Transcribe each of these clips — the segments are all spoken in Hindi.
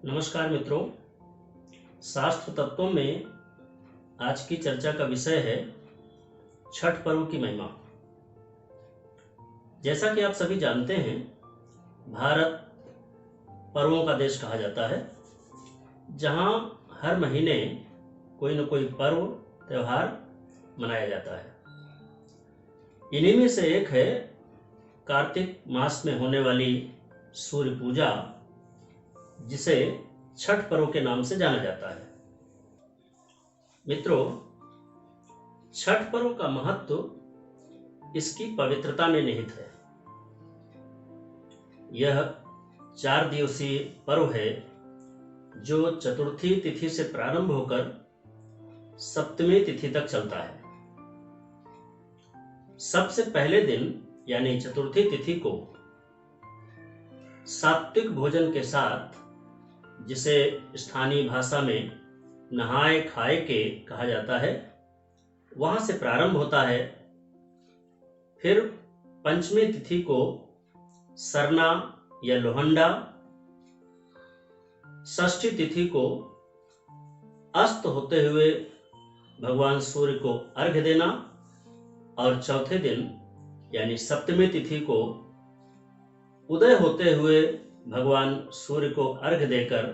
नमस्कार मित्रों। शास्त्र तत्वों में आज की चर्चा का विषय है छठ पर्व की महिमा। जैसा कि आप सभी जानते हैं, भारत पर्वों का देश कहा जाता है, जहां हर महीने कोई न कोई पर्व त्यौहार मनाया जाता है। इन्हीं में से एक है कार्तिक मास में होने वाली सूर्य पूजा, जिसे छठ पर्व के नाम से जाना जाता है। मित्रों, छठ पर्व का महत्व इसकी पवित्रता में निहित है। यह 4 दिवसीय पर्व है जो चतुर्थी तिथि से प्रारंभ होकर सप्तमी तिथि तक चलता है। सबसे पहले दिन यानी चतुर्थी तिथि को सात्विक भोजन के साथ, जिसे स्थानीय भाषा में नहाए खाए के कहा जाता है, वहां से प्रारंभ होता है। फिर पंचमी तिथि को सरना या लोहंडा, षष्ठी तिथि को अस्त होते हुए भगवान सूर्य को अर्घ्य देना, और चौथे दिन यानी सप्तमी तिथि को उदय होते हुए भगवान सूर्य को अर्घ्य देकर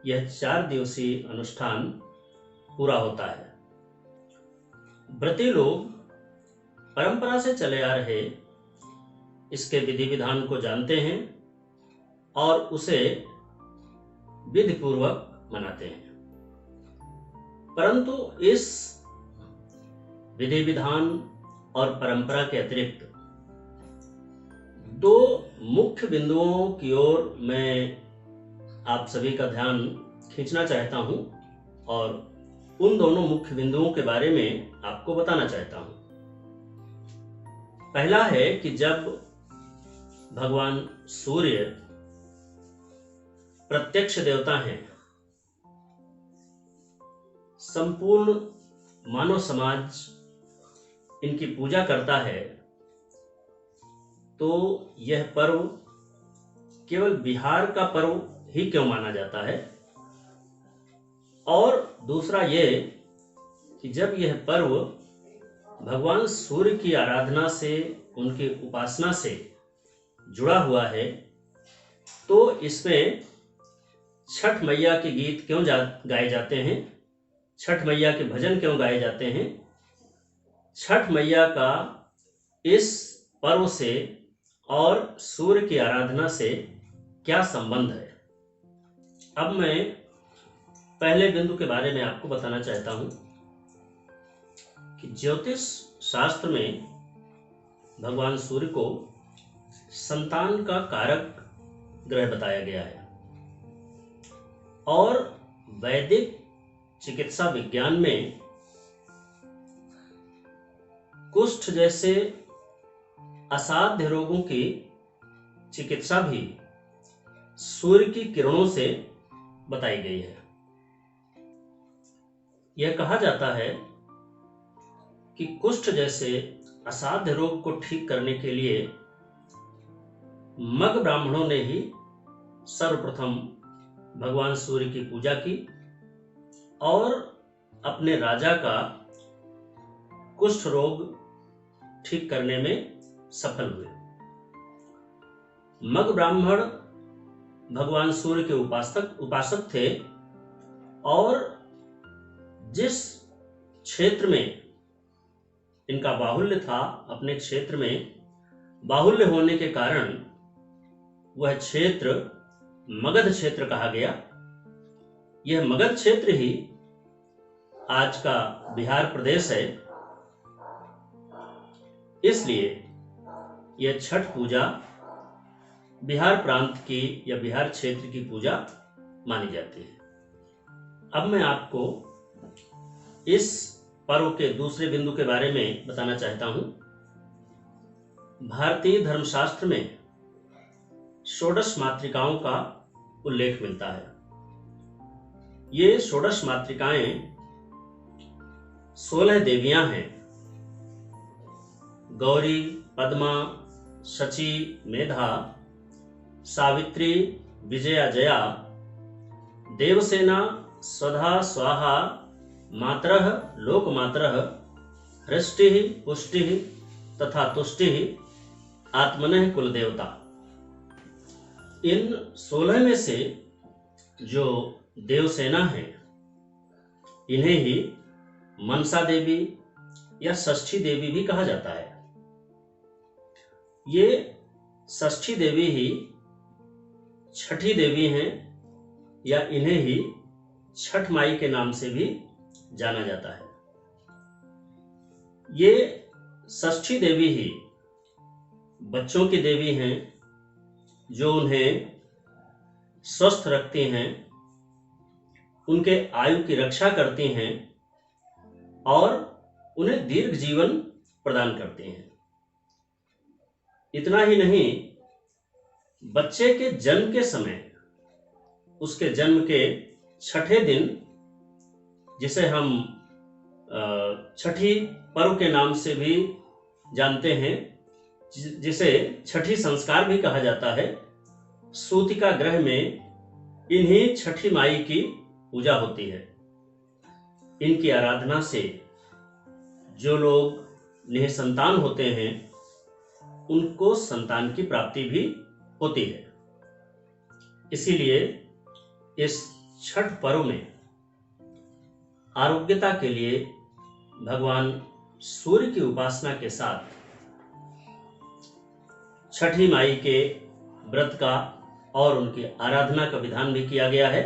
यह 4 दिवसीय अनुष्ठान पूरा होता है। व्रती लोग परंपरा से चले आ रहे इसके विधि विधान को जानते हैं और उसे विधि पूर्वक मनाते हैं। परंतु इस विधि विधान और परंपरा के अतिरिक्त 2 मुख्य बिंदुओं की ओर मैं आप सभी का ध्यान खींचना चाहता हूं और उन दोनों मुख्य बिंदुओं के बारे में आपको बताना चाहता हूं। पहला है कि जब भगवान सूर्य प्रत्यक्ष देवता हैं, संपूर्ण मानव समाज इनकी पूजा करता है, तो यह पर्व केवल बिहार का पर्व ही क्यों माना जाता है। और दूसरा ये कि जब यह पर्व भगवान सूर्य की आराधना से, उनकी उपासना से जुड़ा हुआ है, तो इसमें छठ मैया के गीत क्यों गाए जाते हैं, छठ मैया के भजन क्यों गाए जाते हैं, छठ मैया का इस पर्व से और सूर्य की आराधना से क्या संबंध है। अब मैं पहले बिंदु के बारे में आपको बताना चाहता हूं कि ज्योतिष शास्त्र में भगवान सूर्य को संतान का कारक ग्रह बताया गया है, और वैदिक चिकित्सा विज्ञान में कुष्ठ जैसे असाध्य रोगों की चिकित्सा भी सूर्य की किरणों से बताई गई है। यह कहा जाता है कि कुष्ठ जैसे असाध्य रोग को ठीक करने के लिए मग ब्राह्मणों ने ही सर्वप्रथम भगवान सूर्य की पूजा की और अपने राजा का कुष्ठ रोग ठीक करने में सफल हुए। मग ब्राह्मण भगवान सूर्य के उपासक थे, और जिस क्षेत्र में इनका बाहुल्य था, अपने क्षेत्र में बाहुल्य होने के कारण वह क्षेत्र मगध क्षेत्र कहा गया। यह मगध क्षेत्र ही आज का बिहार प्रदेश है। इसलिए यह छठ पूजा बिहार प्रांत की या बिहार क्षेत्र की पूजा मानी जाती है। अब मैं आपको इस पर्व के दूसरे बिंदु के बारे में बताना चाहता हूं। भारतीय धर्मशास्त्र में षोडश मातृकाओं का उल्लेख मिलता है। ये षोडश मातृकाएं 16 देवियां हैं: गौरी, पद्मा, शची, मेधा, सावित्री, विजया, जया, देवसेना स्वधा स्वाहा मातरः लोकमातरः हृष्टिः पुष्टिः तथा तुष्टिः आत्मनः कुलदेवता। इन 16 में से जो देवसेना है इन्हें ही मनसा देवी या षष्ठी देवी भी कहा जाता है। ये षष्ठी देवी ही छठी देवी हैं या इन्हें ही छठ माई के नाम से भी जाना जाता है। ये षष्ठी देवी ही बच्चों की देवी हैं जो उन्हें स्वस्थ रखती हैं, उनके आयु की रक्षा करती हैं और उन्हें दीर्घ जीवन प्रदान करती हैं। इतना ही नहीं, बच्चे के जन्म के समय उसके जन्म के छठे दिन, जिसे हम छठी पर्व के नाम से भी जानते हैं, जिसे छठी संस्कार भी कहा जाता है, सूतिका ग्रह में इन्हीं छठी माई की पूजा होती है। इनकी आराधना से जो लोग निसंतान होते हैं उनको संतान की प्राप्ति भी होती है। इसीलिए इस छठ पर्व में आरोग्यता के लिए भगवान सूर्य की उपासना के साथ छठी माई के व्रत का और उनकी आराधना का विधान भी किया गया है,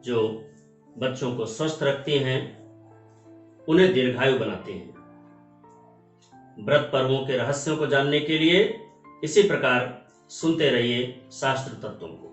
जो बच्चों को स्वस्थ रखती हैं, उन्हें दीर्घायु बनाती हैं। व्रत पर्वों के रहस्यों को जानने के लिए इसी प्रकार सुनते रहिए शास्त्र तत्वों को।